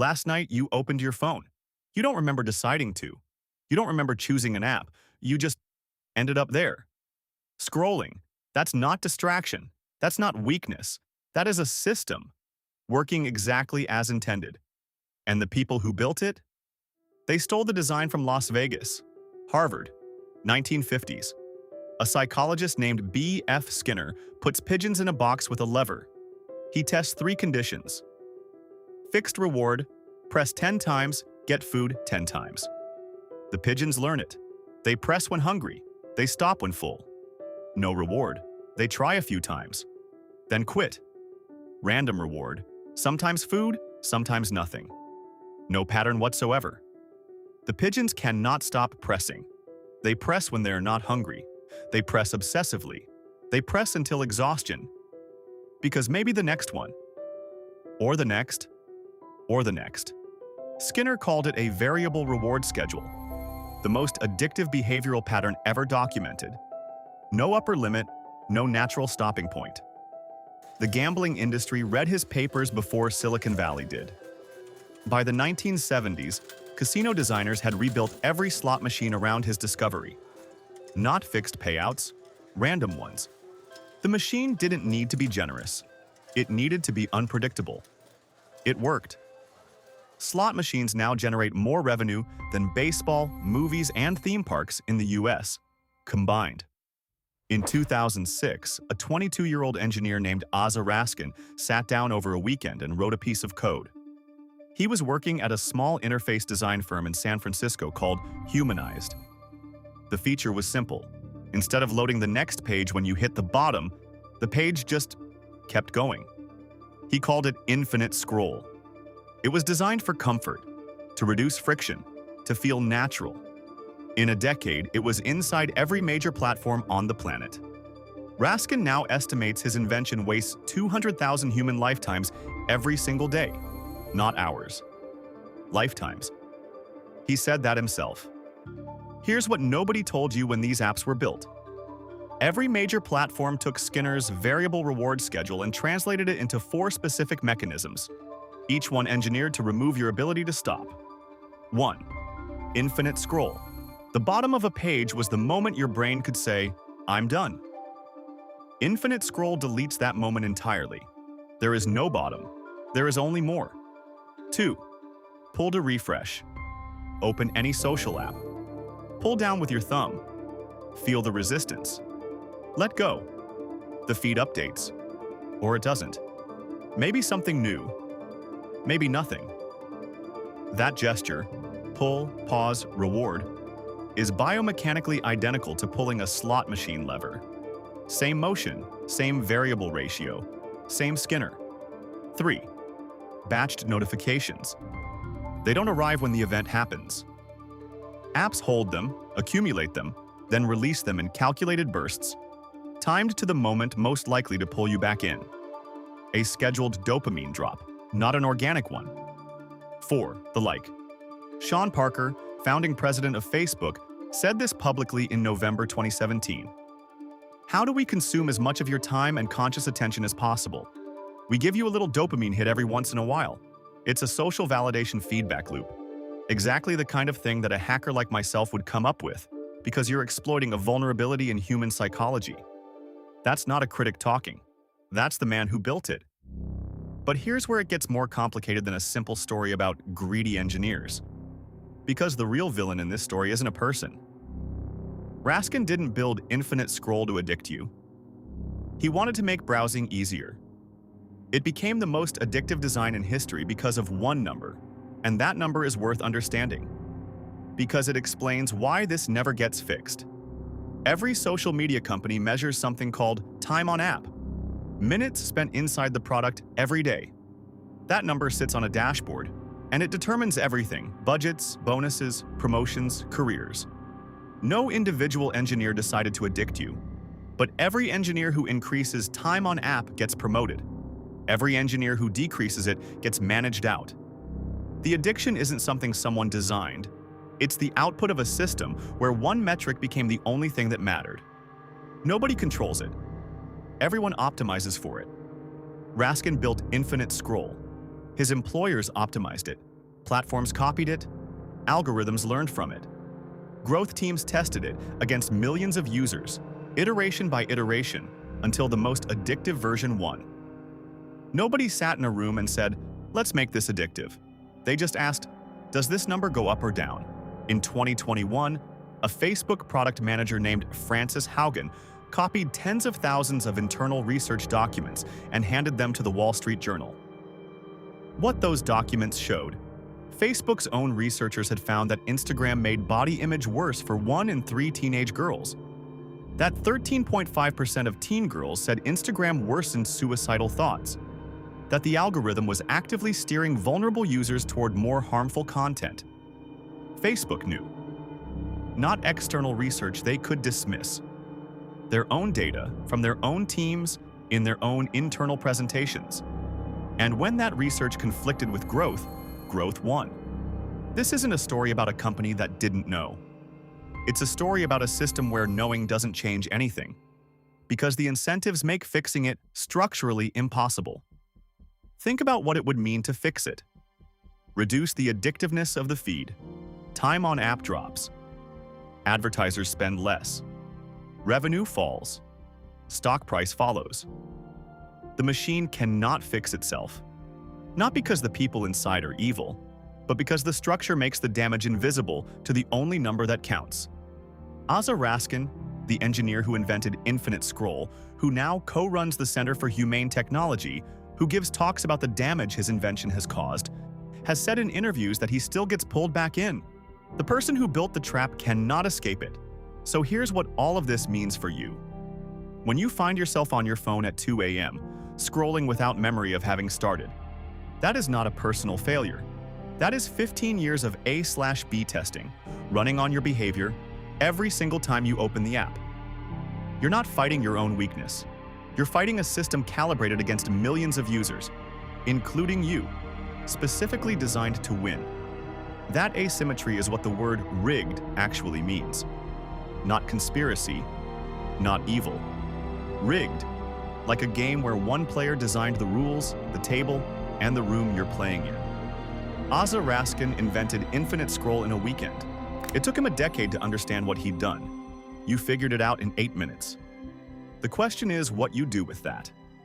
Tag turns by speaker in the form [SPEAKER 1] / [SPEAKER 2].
[SPEAKER 1] Last night, you opened your phone. You don't remember deciding to. You don't remember choosing an app. You just ended up there. Scrolling. That's not distraction. That's not weakness. That is a system working exactly as intended. And the people who built it? They stole the design from Las Vegas, Harvard, 1950s. A psychologist named B.F. Skinner puts pigeons in a box with a lever. He tests 3 conditions. Fixed reward, press 10 times, get food 10 times. The pigeons learn it. They press when hungry. They stop when full. No reward. They try a few times. Then quit. Random reward. Sometimes food, sometimes nothing. No pattern whatsoever. The pigeons cannot stop pressing. They press when they are not hungry. They press obsessively. They press until exhaustion. Because maybe the next one. Or the next. Or the next. Skinner called it a variable reward schedule. The most addictive behavioral pattern ever documented. No upper limit, no natural stopping point. The gambling industry read his papers before Silicon Valley did. By the 1970s, casino designers had rebuilt every slot machine around his discovery. Not fixed payouts, random ones. The machine didn't need to be generous. It needed to be unpredictable. It worked. Slot machines now generate more revenue than baseball, movies, and theme parks in the US combined. In 2006, a 22-year-old engineer named Aza Raskin sat down over a weekend and wrote a piece of code. He was working at a small interface design firm in San Francisco called Humanized. The feature was simple. Instead of loading the next page when you hit the bottom, the page just kept going. He called it infinite scroll. It was designed for comfort, to reduce friction, to feel natural. In a decade, it was inside every major platform on the planet. Raskin now estimates his invention wastes 200,000 human lifetimes every single day, not hours. Lifetimes. He said that himself. Here's what nobody told you when these apps were built. Every major platform took Skinner's variable reward schedule and translated it into 4 specific mechanisms, each one engineered to remove your ability to stop. 1. Infinite scroll. The bottom of a page was the moment your brain could say, "I'm done." Infinite scroll deletes that moment entirely. There is no bottom. There is only more. 2. Pull to refresh. Open any social app. Pull down with your thumb. Feel the resistance. Let go. The feed updates. Or it doesn't. Maybe something new. Maybe nothing. That gesture, pull, pause, reward, is biomechanically identical to pulling a slot machine lever. Same motion, same variable ratio, same Skinner. 3. Batched notifications. They don't arrive when the event happens. Apps hold them, accumulate them, then release them in calculated bursts, timed to the moment most likely to pull you back in. A scheduled dopamine drop, not an organic one. 4. The like. Sean Parker, founding president of Facebook, said this publicly in November 2017. How do we consume as much of your time and conscious attention as possible? We give you a little dopamine hit every once in a while. It's a social validation feedback loop. Exactly the kind of thing that a hacker like myself would come up with, because you're exploiting a vulnerability in human psychology. That's not a critic talking. That's the man who built it. But here's where it gets more complicated than a simple story about greedy engineers. Because the real villain in this story isn't a person. Raskin didn't build infinite scroll to addict you. He wanted to make browsing easier. It became the most addictive design in history because of one number, and that number is worth understanding. Because it explains why this never gets fixed. Every social media company measures something called time on app, minutes spent inside the product every day. That number sits on a dashboard, and it determines everything: budgets, bonuses, promotions, careers. No individual engineer decided to addict you, but every engineer who increases time on app gets promoted. Every engineer who decreases it gets managed out. The addiction isn't something someone designed. It's the output of a system where one metric became the only thing that mattered. Nobody controls it. Everyone optimizes for it. Raskin built infinite scroll. His employers optimized it. Platforms copied it, algorithms learned from it. Growth teams tested it against millions of users, iteration by iteration, until the most addictive version won. Nobody sat in a room and said, "Let's make this addictive." They just asked, "Does this number go up or down?" In 2021, a Facebook product manager named Frances Haugen copied tens of thousands of internal research documents and handed them to the Wall Street Journal. What those documents showed: Facebook's own researchers had found that Instagram made body image worse for 1 in 3 teenage girls. That 13.5% of teen girls said Instagram worsened suicidal thoughts. That the algorithm was actively steering vulnerable users toward more harmful content. Facebook knew. Not external research they could dismiss. Their own data from their own teams in their own internal presentations. And when that research conflicted with growth, growth won. This isn't a story about a company that didn't know. It's a story about a system where knowing doesn't change anything, because the incentives make fixing it structurally impossible. Think about what it would mean to fix it. Reduce the addictiveness of the feed. Time on app drops. Advertisers spend less. Revenue falls. Stock price follows. The machine cannot fix itself. Not because the people inside are evil, but because the structure makes the damage invisible to the only number that counts. Aza Raskin, the engineer who invented Infinite Scroll, who now co-runs the Center for Humane Technology, who gives talks about the damage his invention has caused, has said in interviews that he still gets pulled back in. The person who built the trap cannot escape it. So here's what all of this means for you. When you find yourself on your phone at 2 a.m., scrolling without memory of having started, that is not a personal failure. That is 15 years of A/B testing, running on your behavior every single time you open the app. You're not fighting your own weakness. You're fighting a system calibrated against millions of users, including you, specifically designed to win. That asymmetry is what the word rigged actually means. Not conspiracy, not evil. Rigged, like a game where one player designed the rules, the table, and the room you're playing in. Aza Raskin invented Infinite Scroll in a weekend. It took him a decade to understand what he'd done. You figured it out in 8 minutes. The question is what you do with that.